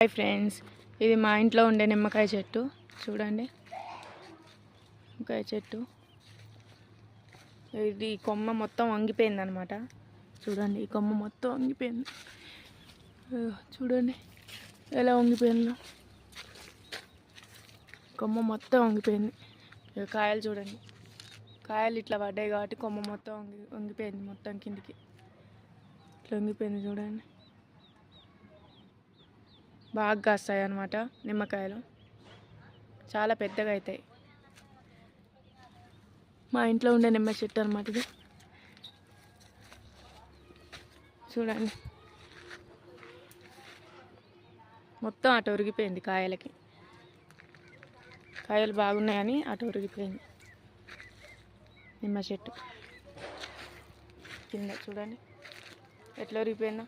Hi friends, ఇది మా ఇంట్లో ఉండే నిమ్మకాయ చెట్టు. చూడండి, నిమ్మకాయ చెట్టు. ఇది కొమ్మ మొత్తం వంగిపోయింది అనమాట. చూడండి, ఈ కొమ్మ మొత్తం వంగిపోయింది. చూడండి ఎలా వంగిపోయిందో. కొమ్మ మొత్తం వంగిపోయింది. కాయలు చూడండి, కాయలు ఇట్లా పడ్డాయి కాబట్టి కొమ్మ మొత్తం వంగిపోయింది. మొత్తం కిందికి ఇట్లా వంగిపోయింది. చూడండి, బాగా కాస్తాయి అన్నమాట నిమ్మకాయలు, చాలా పెద్దగా అవుతాయి. మా ఇంట్లో ఉండే నిమ్మ చెట్టు అన్నమాట ఇది. చూడండి, మొత్తం అటు ఒరిగిపోయింది. కాయలు బాగున్నాయని అటు ఒరిగిపోయింది నిమ్మ చెట్టు కింద. చూడండి ఎట్లా ఒరిగిపోయిందో.